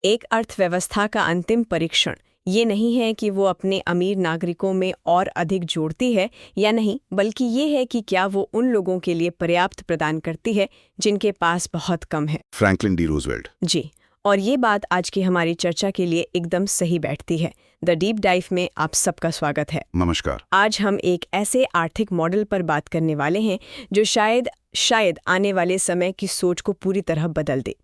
एक अर्थव्यवस्था का अंतिम परीक्षण ये नहीं है कि वो अपने अमीर नागरिकों में और अधिक जोड़ती है या नहीं, बल्कि ये है कि क्या वो उन लोगों के लिए पर्याप्त प्रदान करती है जिनके पास बहुत कम है। Franklin D Roosevelt. जी, और ये बात आज की हमारी चर्चा के लिए एकदम सही बैठती है। द डीप डाइव में आप सबका स्वागत है। नमस्कार। आज हम एक ऐसे आर्थिक मॉडल पर बात करने वाले हैं जो शायद आने वाले समय की सोच को पूरी तरह बदल दे।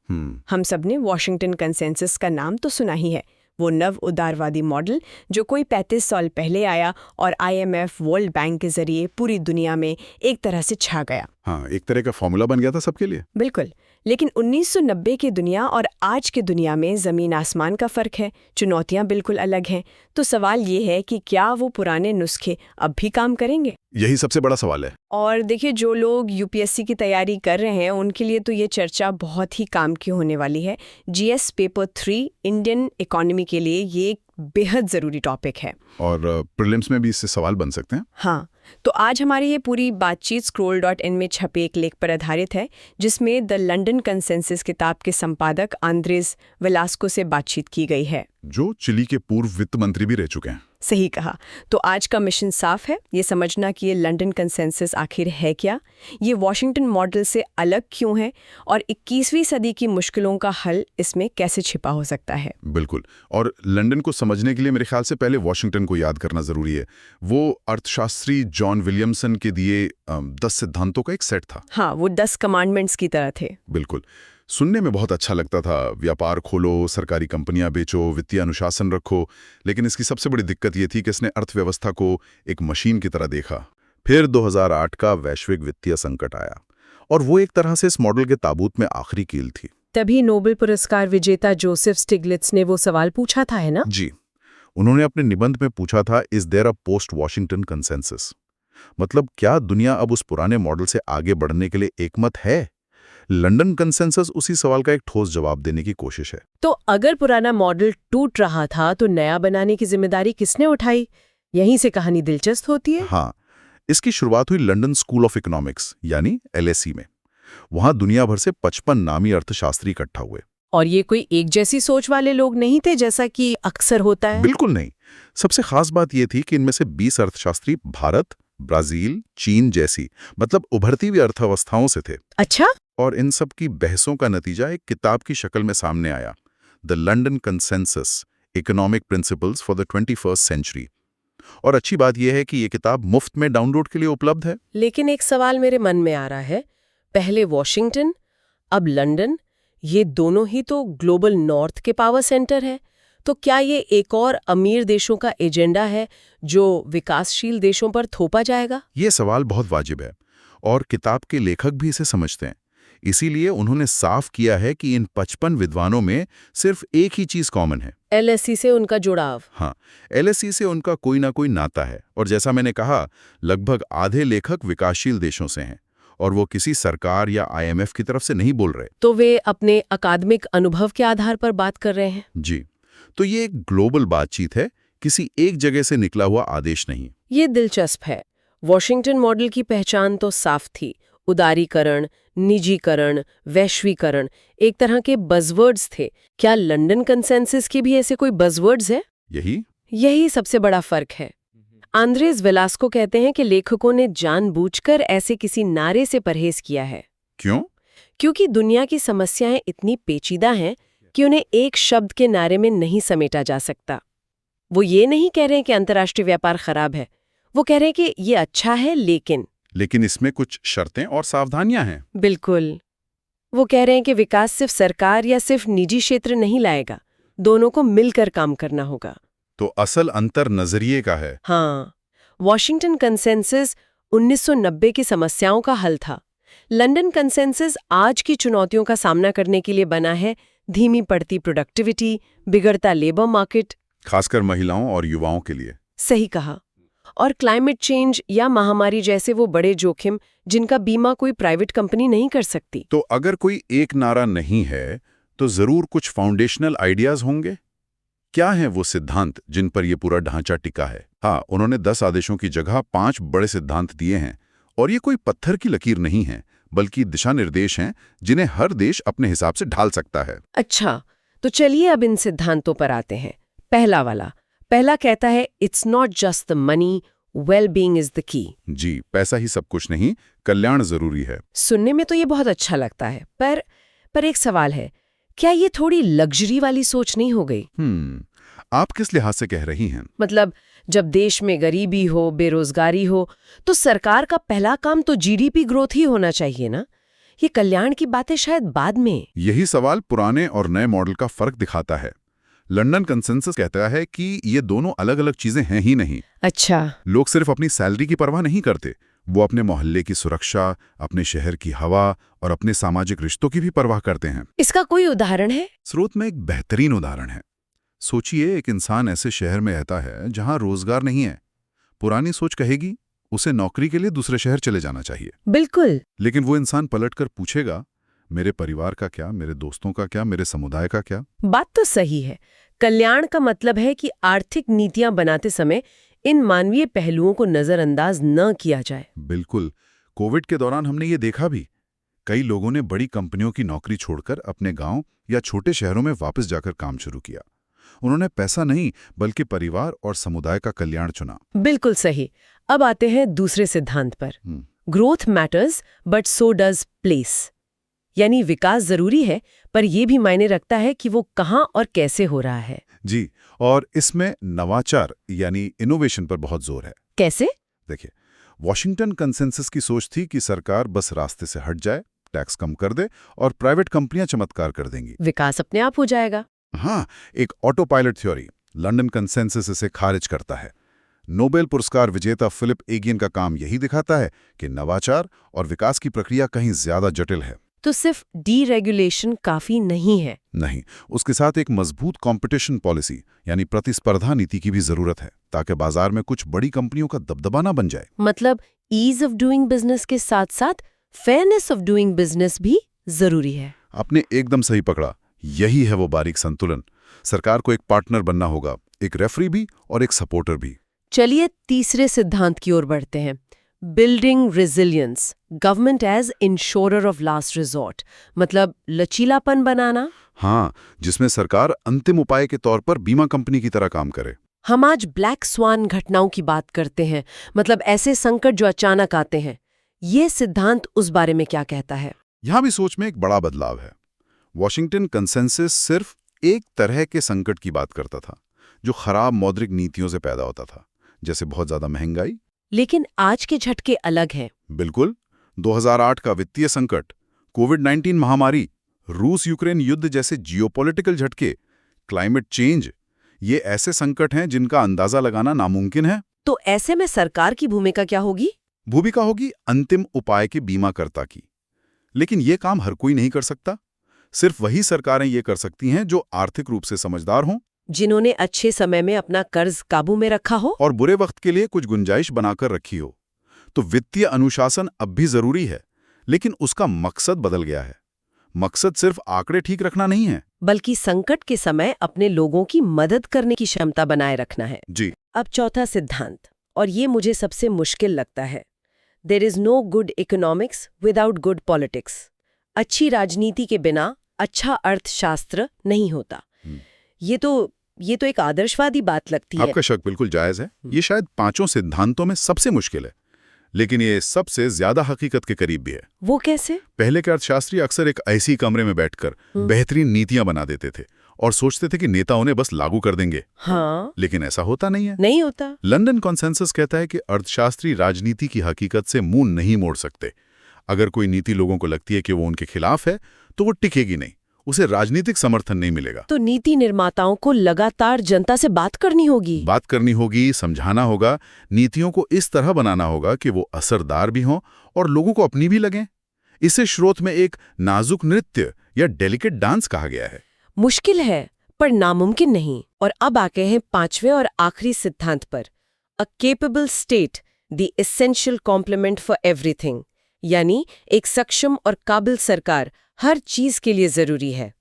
हम सबने वॉशिंगटन कंसेंसस का नाम तो सुना ही है, वो नव उदारवादी मॉडल जो कोई 35 साल पहले आया और IMF वर्ल्ड बैंक के जरिए पूरी दुनिया में एक तरह से छा गया। हाँ, एक तरह का फॉर्मूला बन गया था सबके लिए। बिल्कुल, लेकिन 1990 की दुनिया और आज की दुनिया में ज़मीन आसमान का फ़र्क है, चुनौतियां बिल्कुल अलग हैं। तो सवाल ये है कि क्या वो पुराने नुस्खे अब भी काम करेंगे? यही सबसे बड़ा सवाल है। और देखिए, जो लोग UPSC की तैयारी कर रहे हैं उनके लिए तो ये चर्चा बहुत ही काम की होने वाली है। GS पेपर 3 इंडियन इकोनॉमी के लिए ये एक बेहद ज़रूरी टॉपिक है। और प्रीलिम्स में भी इससे सवाल बन सकते हैं। हाँ, तो आज हमारी ये पूरी बातचीत Scroll.in में छपे एक लेख पर आधारित है, जिसमें द लंदन कंसेंसस किताब के संपादक आंद्रेस वेलास्को से बातचीत की गई है, जो चिली के पूर्व वित्त मंत्री भी रह चुके हैं। सही कहा। तो आज का मिशन साफ है, ये समझना कि ये लंदन कंसेंसस आखिर है क्या, ये वॉशिंगटन मॉडल से अलग क्यों है, और 21वीं सदी की मुश्किलों का हल इसमें कैसे छिपा हो सकता है। बिल्कुल, और लंदन को समझने के लिए मेरे ख्याल से पहले वॉशिंगटन को याद करना जरूरी है। वो अर्थशास्त्री जॉन विलियमसन के दिए 10 सिद्धांतों का एक सेट था। हाँ, वो 10 कमांडमेंट्स की तरह थे। बिल्कुल, सुनने में बहुत अच्छा लगता था। व्यापार खोलो, सरकारी कंपनियां बेचो, वित्तीय अनुशासन रखो। लेकिन इसकी सबसे बड़ी दिक्कत ये थी कि इसने अर्थव्यवस्था को एक मशीन की तरह देखा। फिर 2008 का वैश्विक वित्तीय संकट आया और वो एक तरह से इस मॉडल के ताबूत में आखिरी कील थी। तभी नोबेल पुरस्कार विजेता जोसेफ स्टिग्लिट्स ने वो सवाल पूछा था, है ना? जी, उन्होंने अपने निबंध में पूछा था, is there a post Washington consensus? मतलब क्या दुनिया अब उस पुराने मॉडल से आगे बढ़ने के लिए एकमत है? लंदन कंसेंसस उसी सवाल का एक ठोस जवाब देने की कोशिश है। तो अगर पुराना मॉडल टूट रहा था तो नया बनाने की जिम्मेदारी किसने उठाई? यहीं से कहानी दिलचस्प होती है। हाँ, इसकी शुरुआत हुई लंदन स्कूल ऑफ इकोनॉमिक्स यानी LSE में। वहां दुनिया भर से 55 नामी अर्थशास्त्री इकट्ठा हुए। और ये कोई एक जैसी सोच वाले लोग नहीं थे जैसा कि अक्सर होता है। बिल्कुल नहीं। सबसे खास बात यह थी कि इनमें से 20 अर्थशास्त्री भारत, ब्राजील, चीन जैसी मतलब उभरती हुई अर्थव्यवस्थाओं से थे। अच्छा। और इन सब की बहसों का नतीजा एक किताब की शक्ल में सामने आया, the London consensus, economic principles for the 21st century. और अच्छी बात यह है कि ये किताब मुफ्त में डाउनलोड के लिए उपलब्ध है। लेकिन एक सवाल मेरे मन में आ रहा है, पहले वॉशिंगटन, अब लंदन, ये दोनों ही तो ग्लोबल नॉर्थ के पावर सेंटर है। तो क्या ये एक और अमीर देशों का एजेंडा है जो विकासशील देशों पर थोपा जाएगा? ये सवाल बहुत वाजिब है और किताब के लेखक भी इसे समझते हैं। इसीलिए उन्होंने साफ किया है कि इन 55 विद्वानों में सिर्फ एक ही चीज कॉमन है, LSE से उनका जुड़ाव। हाँ, LSE से उनका कोई ना कोई नाता है। और जैसा मैंने कहा, लगभग आधे लेखक विकासशील देशों से हैं और वो किसी सरकार या IMF की तरफ से नहीं बोल रहे। तो वे अपने अकादमिक अनुभव के आधार पर बात कर रहे हैं। जी, तो ये एक ग्लोबल बातचीत है, किसी एक जगह से निकला हुआ आदेश नहीं। ये दिलचस्प है। वॉशिंगटन मॉडल की पहचान तो साफ थी, उदारीकरण, निजीकरण, वैश्वीकरण, एक तरह के बज़वर्ड्स थे। क्या लंदन कंसेंसस के भी ऐसे कोई बज़वर्ड्स हैं? यही सबसे बड़ा फर्क है। आंद्रेस वेलास्को कहते हैं कि लेखकों ने जानबूझकर ऐसे किसी नारे से परहेज किया है। क्यों? क्योंकि दुनिया की समस्याएं इतनी पेचीदा हैं कि उन्हें एक शब्द के नारे में नहीं समेटा जा सकता। वो ये नहीं कह रहे हैं कि अंतर्राष्ट्रीय व्यापार खराब है, वो कह रहे हैं कि ये अच्छा है लेकिन इसमें कुछ शर्तें और सावधानियां हैं। बिल्कुल, वो कह रहे हैं कि विकास सिर्फ सरकार या सिर्फ निजी क्षेत्र नहीं लाएगा, दोनों को मिलकर काम करना होगा। तो असल अंतर नजरिए का है। हाँ, वॉशिंगटन कंसेंसस 1990 की समस्याओं का हल था। लंदन कंसेंसस आज की चुनौतियों का सामना करने के लिए बना है, धीमी पड़ती प्रोडक्टिविटी, बिगड़ता लेबर मार्केट, खासकर महिलाओं और युवाओं के लिए। सही कहा। और क्लाइमेट चेंज या महामारी जैसे वो बड़े जोखिम जिनका बीमा कोई प्राइवेट कंपनी नहीं कर सकती। तो अगर कोई एक नारा नहीं है तो जरूर कुछ फाउंडेशनल आइडियाज होंगे। क्या हैं वो सिद्धांत जिन पर ये पूरा ढांचा टिका है? हाँ, उन्होंने 10 आदेशों की जगह 5 बड़े सिद्धांत दिए हैं। और ये कोई पत्थर की लकीर नहीं है, बल्कि दिशा निर्देश हैं जिन्हें हर देश अपने हिसाब से ढाल सकता है। अच्छा, तो चलिए अब इन सिद्धांतों पर आते हैं। पहला कहता है it's not just the money, well being is the key. जी, पैसा ही सब कुछ नहीं, कल्याण जरूरी है। सुनने में तो ये बहुत अच्छा लगता है, पर एक सवाल है, क्या ये थोड़ी लग्जरी वाली सोच नहीं हो गई? आप किस लिहाज से कह रही हैं? मतलब जब देश में गरीबी हो, बेरोजगारी हो, तो सरकार का पहला काम तो जीडीपी ग्रोथ ही होना चाहिए ना? ये कल्याण की बातें शायद बाद में। यही सवाल पुराने और नए मॉडल का फर्क दिखाता है। लंदन कंसेंसस कहता है कि ये दोनों अलग अलग चीजें हैं ही नहीं। अच्छा। लोग सिर्फ अपनी सैलरी की परवाह नहीं करते, वो अपने मोहल्ले की सुरक्षा, अपने शहर की हवा और अपने सामाजिक रिश्तों की भी परवाह करते हैं। इसका कोई उदाहरण है? स्रोत में एक बेहतरीन उदाहरण है। सोचिए, एक इंसान ऐसे शहर में रहता है जहां रोजगार नहीं है। पुरानी सोच कहेगी उसे नौकरी के लिए दूसरे शहर चले जाना चाहिए। बिल्कुल। लेकिन वो इंसान पलटकर पूछेगा, मेरे परिवार का क्या, मेरे दोस्तों का क्या, मेरे समुदाय का क्या? बात तो सही है। कल्याण का मतलब है कि आर्थिक नीतियां बनाते समय इन मानवीय पहलुओं को नजरअंदाज न किया जाए। बिल्कुल। कोविड के दौरान हमने ये देखा भी। कई लोगों ने बड़ी कंपनियों की नौकरी छोड़कर अपने गांव या छोटे शहरों में वापस जाकर काम शुरू किया। उन्होंने पैसा नहीं बल्कि परिवार और समुदाय का कल्याण चुना। बिल्कुल सही। अब आते हैं दूसरे सिद्धांत पर। Growth matters but so does place. यानी विकास जरूरी है, पर यह भी मायने रखता है कि वो कहां और कैसे हो रहा है। जी, और इसमें नवाचार यानी इनोवेशन पर बहुत जोर है। कैसे? देखिए, वॉशिंगटन कंसेंसस की सोच थी कि सरकार बस रास्ते से हट जाए, टैक्स कम कर दे और प्राइवेट कंपनियां चमत्कार कर देंगी, विकास अपने आप हो जाएगा। हाँ, एक auto pilot theory. London consensus इसे खारिज करता है। नोबेल पुरस्कार विजेता फिलिप एगियन का काम यही दिखाता है कि नवाचार और विकास की प्रक्रिया कहीं ज्यादा जटिल है। तो सिर्फ डीरेगुलेशन काफी नहीं है? नहीं, उसके साथ एक मजबूत कंपटीशन पॉलिसी यानी प्रतिस्पर्धा नीति की भी जरूरत है, ताकि बाजार में कुछ बड़ी कंपनियों का दबदबा ना बन जाए। मतलब ईज ऑफ डूइंग बिजनेस के साथ साथ फेयरनेस ऑफ डूइंग बिजनेस भी जरूरी है। आपने एकदम सही पकड़ा। यही है वो बारीक संतुलन। सरकार को एक पार्टनर बनना होगा, एक रेफरी भी और एक सपोर्टर भी। चलिए तीसरे सिद्धांत की ओर बढ़ते हैं। Building resilience, government as insurer of last resort. मतलब लचीलापन बनाना। हाँ, जिसमें सरकार अंतिम उपाय के तौर पर बीमा कंपनी की तरह काम करे। हम आज ब्लैक स्वान घटनाओं की बात करते हैं, मतलब ऐसे संकट जो अचानक आते हैं। ये सिद्धांत उस बारे में क्या कहता है? यहां भी सोच में एक बड़ा बदलाव है। वॉशिंगटन कंसेंसस सिर्फ एक तरह के संकट की बात करता था, जो खराब मौद्रिक नीतियों से पैदा होता था, जैसे बहुत ज्यादा महंगाई। लेकिन आज के झटके अलग हैं। बिल्कुल। 2008 का वित्तीय संकट, कोविड-19 महामारी, रूस यूक्रेन युद्ध जैसे जियोपॉलिटिकल झटके, क्लाइमेट चेंज, ये ऐसे संकट हैं जिनका अंदाजा लगाना नामुमकिन है। तो ऐसे में सरकार की भूमिका क्या होगी? भूमिका होगी अंतिम उपाय के बीमाकर्ता की। लेकिन ये काम हर कोई नहीं कर सकता। सिर्फ वही सरकारें ये कर सकती हैं जो आर्थिक रूप से समझदार हों, जिन्होंने अच्छे समय में अपना कर्ज काबू में रखा हो और बुरे वक्त के लिए कुछ गुंजाइश बनाकर रखी हो। तो वित्तीय अनुशासन अब भी जरूरी है, लेकिन उसका मकसद बदल गया है। मकसद सिर्फ आंकड़े ठीक रखना नहीं है, बल्कि संकट के समय अपने लोगों की मदद करने की क्षमता बनाए रखना है। जी। अब चौथा सिद्धांत, और ये मुझे सबसे मुश्किल लगता है। There is no good economics without good politics. अच्छी राजनीति के बिना अच्छा अर्थशास्त्र नहीं होता। ये तो एक आदर्शवादी बात लगती है। आपका शक बिल्कुल जायज है। ये शायद पांचों सिद्धांतों में सबसे मुश्किल है, लेकिन ये सबसे ज्यादा हकीकत के करीब भी है। वो कैसे? पहले के अर्थशास्त्री अक्सर एक ऐसी कमरे में बैठकर बेहतरीन नीतियां बना देते थे और सोचते थे कि नेता उन्हें बस लागू कर देंगे। हाँ, लेकिन ऐसा होता नहीं है। नहीं होता। लंदन कॉन्सेंसस कहता है कि अर्थशास्त्री राजनीति की हकीकत से मुंह नहीं मोड़ सकते। अगर कोई नीति लोगों को लगती है कि वो उनके खिलाफ है, तो वो टिकेगी नहीं, उसे राजनीतिक समर्थन नहीं मिलेगा। तो नीति निर्माताओं को लगातार जनता से बात करनी होगी, समझाना होगा, नीतियों को इस तरह बनाना होगा कि वो असरदार भी हों और लोगों को अपनी भी लगें। इसे स्रोत में एक नाजुक नृत्य या डेलिकेट डांस कहा गया है। मुश्किल है पर नामुमकिन नहीं। और अब आके हैं पांचवें और आखिरी सिद्धांत पर, a capable state, the essential complement for everything. यानी एक सक्षम और काबिल सरकार हर चीज के लिए जरूरी है।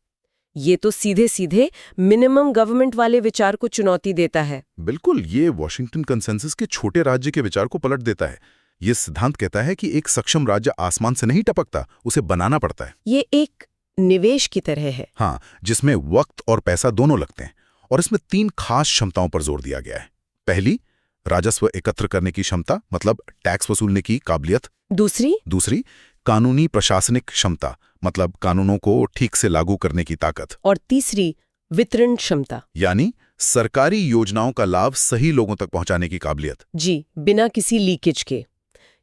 ये तो सीधे सीधे मिनिमम गवर्नमेंट वाले विचार को चुनौती देता है। बिल्कुल, ये वॉशिंगटन कंसेंसस के छोटे राज्य के विचार को पलट देता है। ये सिद्धांत कहता है कि एक सक्षम राज्य आसमान से नहीं टपकता, उसे बनाना पड़ता है। ये एक निवेश की तरह है। हाँ, जिसमें वक्त और पैसा दोनों लगते हैं। और इसमें 3 खास क्षमताओं पर जोर दिया गया है। पहली, राजस्व एकत्र करने की क्षमता, मतलब टैक्स वसूलने की काबिलियत। दूसरी, कानूनी प्रशासनिक क्षमता, मतलब कानूनों को ठीक से लागू करने की ताकत। और तीसरी, वितरण क्षमता, यानी सरकारी योजनाओं का लाभ सही लोगों तक पहुंचाने की काबिलियत। जी, बिना किसी लीकेज के।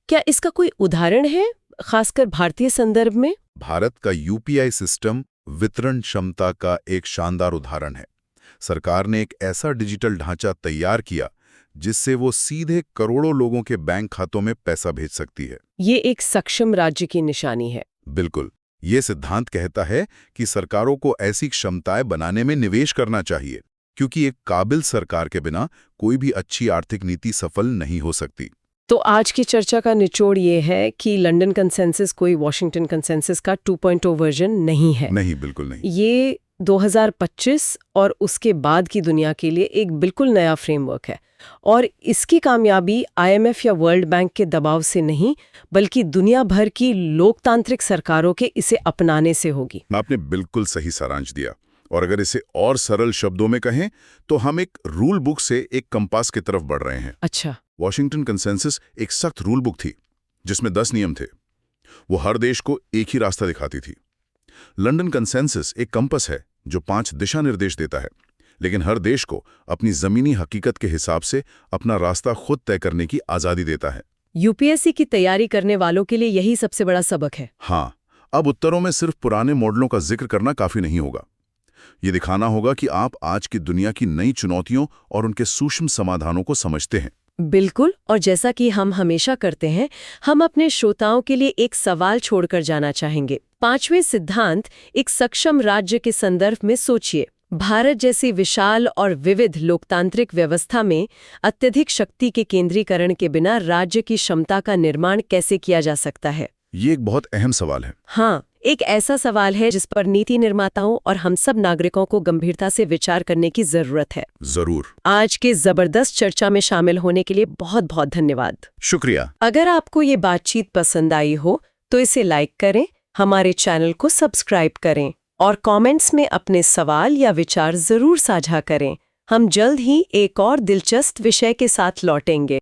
क्या इसका कोई उदाहरण है, खासकर भारतीय संदर्भ में? भारत का यूपीआई सिस्टम वितरण क्षमता का एक शानदार उदाहरण है। सरकार ने एक ऐसा डिजिटल ढांचा तैयार किया जिससे वो सीधे करोड़ों लोगों के बैंक खातों में पैसा भेज सकती है। ये एक सक्षम राज्य की निशानी है। बिल्कुल। ये सिद्धांत कहता है कि सरकारों को ऐसी क्षमताएं बनाने में निवेश करना चाहिए, क्योंकि एक काबिल सरकार के बिना कोई भी अच्छी आर्थिक नीति सफल नहीं हो सकती। तो आज की चर्चा का निचोड़ ये है कि लंदन कंसेंसस कोई वॉशिंगटन कंसेंसस का 2.0 वर्जन नहीं है। नहीं, बिल्कुल नहीं। ये 2025 और उसके बाद की दुनिया के लिए एक बिल्कुल नया फ्रेमवर्क है, और इसकी कामयाबी IMF या वर्ल्ड बैंक के दबाव से नहीं, बल्कि दुनिया भर की लोकतांत्रिक सरकारों के इसे अपनाने से होगी। आपने बिल्कुल सही सारांश दिया। और अगर इसे और सरल शब्दों में कहें तो हम एक रूल बुक से एक कंपास की तरफ बढ़ रहे हैं। अच्छा। वॉशिंगटन कंसेंसस एक सख्त रूल बुक थी जिसमें 10 नियम थे। वो हर देश को एक ही रास्ता दिखाती थी। लंदन कंसेंसस एक कंपास है जो 5 दिशा निर्देश देता है, लेकिन हर देश को अपनी जमीनी हकीकत के हिसाब से अपना रास्ता खुद तय करने की आजादी देता है। UPSC की तैयारी करने वालों के लिए यही सबसे बड़ा सबक है। हाँ, अब उत्तरों में सिर्फ पुराने मॉडलों का जिक्र करना काफी नहीं होगा। ये दिखाना होगा कि आप आज की दुनिया की नई चुनौतियों और उनके सूक्ष्म समाधानों को समझते हैं। बिल्कुल। और जैसा कि हम हमेशा करते हैं, हम अपने श्रोताओं के लिए एक सवाल छोड़कर जाना चाहेंगे। 5वें सिद्धांत, एक सक्षम राज्य के संदर्भ में सोचिए। भारत जैसी विशाल और विविध लोकतांत्रिक व्यवस्था में अत्यधिक शक्ति के केंद्रीकरण के बिना राज्य की क्षमता का निर्माण कैसे किया जा सकता है? ये एक बहुत अहम सवाल है। हाँ, एक ऐसा सवाल है जिस पर नीति निर्माताओं और हम सब नागरिकों को गंभीरता से विचार करने की जरूरत है। जरूर। आज के जबरदस्त चर्चा में शामिल होने के लिए बहुत बहुत धन्यवाद। शुक्रिया। अगर आपको ये बातचीत पसंद आई हो तो इसे लाइक करें, हमारे चैनल को सब्सक्राइब करें और कमेंट्स में अपने सवाल या विचार जरूर साझा करें। हम जल्द ही एक और दिलचस्प विषय के साथ लौटेंगे।